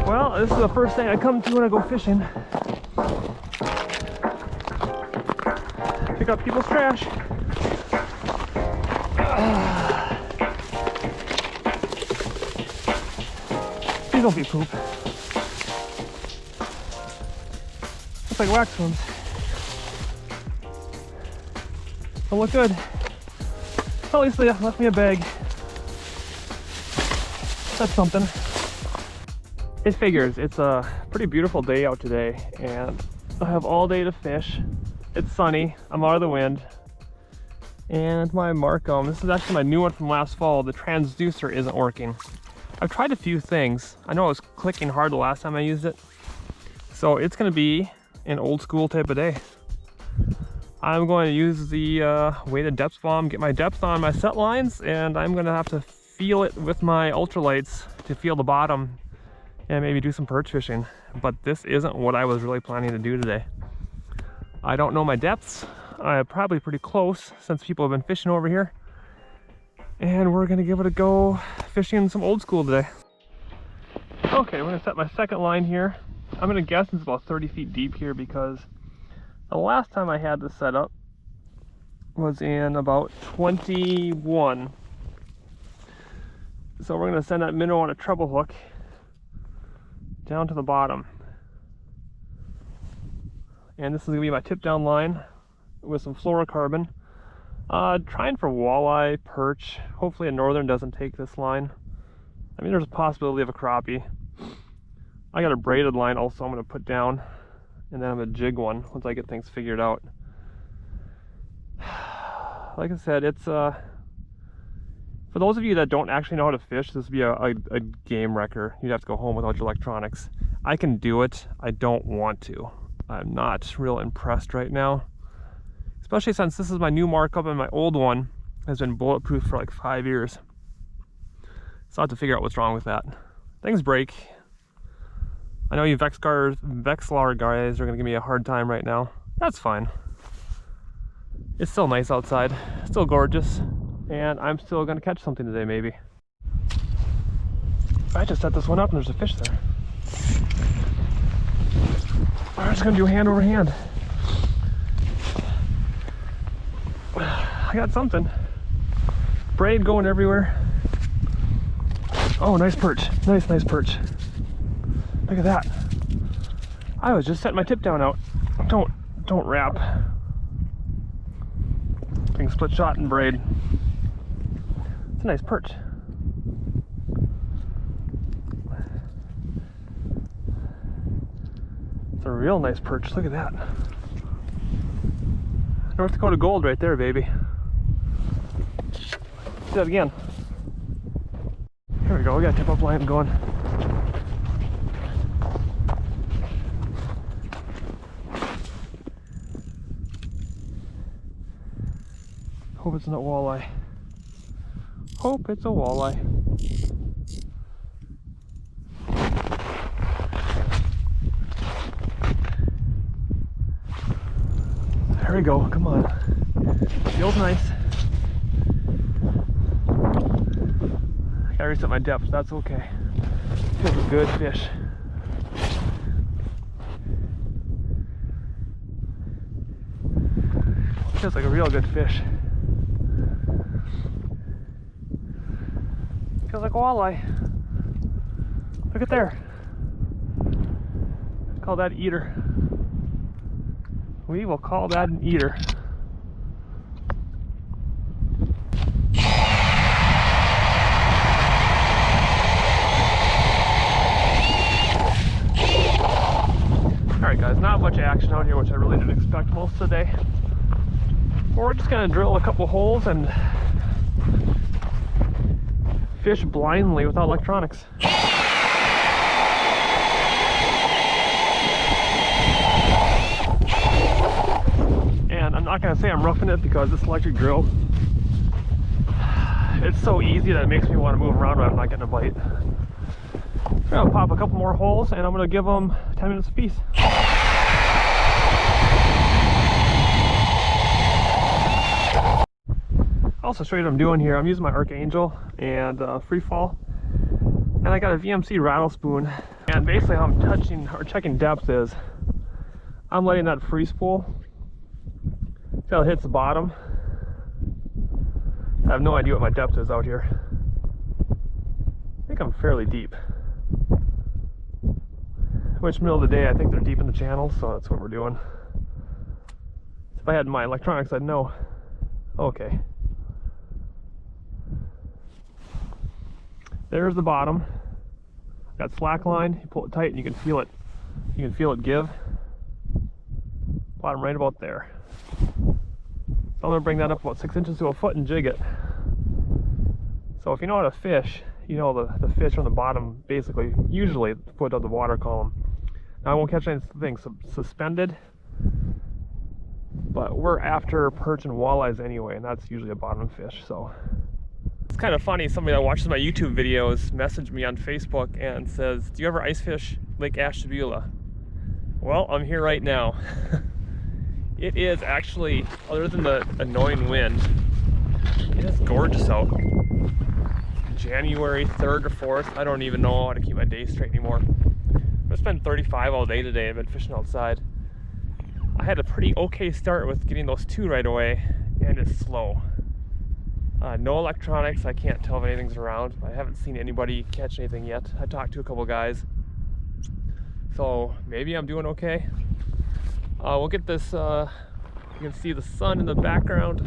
Well, this is the first thing I come to when I go fishing. Pick up people's trash. These don't be poop. Looks like wax ones. Don't look good. Well, at least they left me a bag. That's something. It figures. It's a pretty beautiful day out today, and I have all day to fish. It's sunny. I'm out of the wind. And my Marcum. This is actually my new one from last fall. The transducer isn't working. I've tried a few things. I know I was clicking hard the last time I used it. So it's going to be an old school type of day. I'm going to use the weighted depth bomb, get my depth on my set lines, and I'm going to have to feel it with my ultralights to feel the bottom and maybe do some perch fishing. But this isn't what I was really planning to do today. I don't know my depths. I'm probably pretty close since people have been fishing over here. And we're gonna give it a go fishing some old school today. Okay, we're gonna set my second line here. I'm gonna guess it's about 30 feet deep here because the last time I had this set up was in about 21. So we're gonna send that minnow on a treble hook down to the bottom. And this is gonna be my tip down line with some fluorocarbon. Trying for walleye, perch. Hopefully a northern doesn't take this line. I mean, there's a possibility of a crappie. I got a braided line also I'm gonna put down, and then I'm gonna jig one once I get things figured out. Like I said, it's for those of you that don't actually know how to fish, this would be a game wrecker. You'd have to go home without your electronics. I can do it. I don't want to. I'm not real impressed right now. Especially since this is my new Marcum and my old one has been bulletproof for like 5 years. So I have to figure out what's wrong with that. Things break. I know you Vexlar guys are gonna give me a hard time right now. That's fine. It's still nice outside, still gorgeous, and I'm still gonna catch something today maybe. I just set this one up and there's a fish there. I'm just gonna do hand over hand. I got something. Braid going everywhere. Oh, nice perch. Nice perch. Look at that. I was just setting my tip down out. Don't wrap. Being split shot and braid. It's a nice perch. It's a real nice perch. Look at that. North Dakota gold right there, baby. Do that again. Here we go. We got tip up line going. Hope it's not walleye. Hope it's a walleye. There we go, come on. Feels nice. I gotta reset my depth, that's okay. Feels a good fish. Feels like a real good fish. Feels like a walleye. Look at there. Call that eater. We will call that an eater. Alright guys, not much action out here, which I really didn't expect most of the day. We're just gonna drill a couple holes and fish blindly without electronics. And I'm not gonna say I'm roughing it because this electric drill, it's so easy that it makes me want to move around when I'm not getting a bite. I'm gonna pop a couple more holes and I'm gonna give them 10 minutes apiece. Also show you what I'm doing here. I'm using my Archangel and free fall. And And I got a VMC rattle spoon, and basically how I'm touching or checking depth is I'm letting that free spool till it hits the bottom. I have no idea what my depth is out here. I think I'm fairly deep. Which, middle of the day, I think they're deep in the channel, so that's what we're doing. If I had my electronics, I'd know. Okay. There's the bottom. Got slack line, you pull it tight and you can feel it. You can feel it give. Bottom right about there. So I'm gonna bring that up about 6 inches to a foot and jig it. So if you know how to fish, you know the fish on the bottom basically usually foot of the water column. Now I won't catch anything suspended, but we're after perch and walleyes anyway, and that's usually a bottom fish. So it's kind of funny, somebody that watches my YouTube videos messaged me on Facebook and says, do you ever ice fish Lake Ashtabula? Well, I'm here right now. It is actually, other than the annoying wind, it is gorgeous out. January 3rd or 4th, I don't even know how to keep my days straight anymore. It's been 35 all day today. I've been fishing outside. I had a pretty okay start with getting those 2 right away, and it's slow. No electronics, I can't tell if anything's around. I haven't seen anybody catch anything yet. I talked to a couple guys, so maybe I'm doing okay. We'll get this, you can see the sun in the background,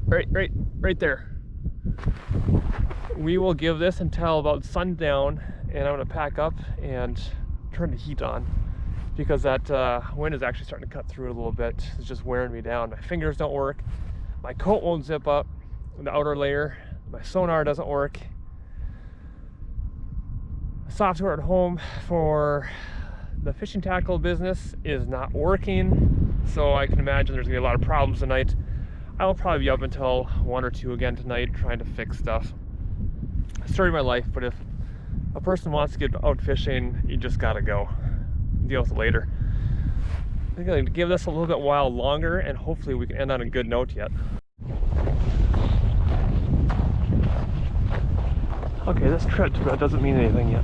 right there. We will give this until about sundown, and I'm gonna pack up and turn the heat on, because that wind is actually starting to cut through it a little bit. It's just wearing me down. My fingers don't work, my coat won't zip up, the outer layer, my sonar doesn't work. Software at home for the fishing tackle business is not working, so I can imagine there's gonna be a lot of problems tonight. I'll probably be up until 1 or 2 again tonight trying to fix stuff. Story of my life, but if a person wants to get out fishing, you just gotta go. Deal with it later. I'm gonna give this a little bit while longer, and hopefully we can end on a good note yet. Okay, this trip doesn't mean anything yet.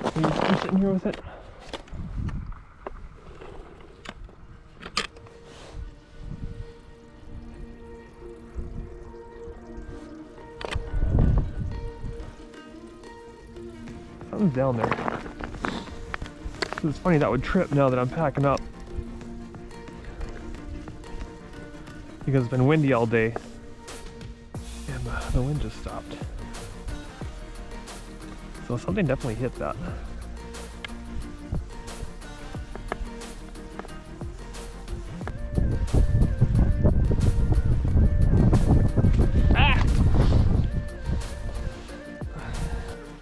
Are you just sitting here with it? Something's down there. So it's funny, that would trip now that I'm packing up, because it's been windy all day and the wind just stopped. So something definitely hit that.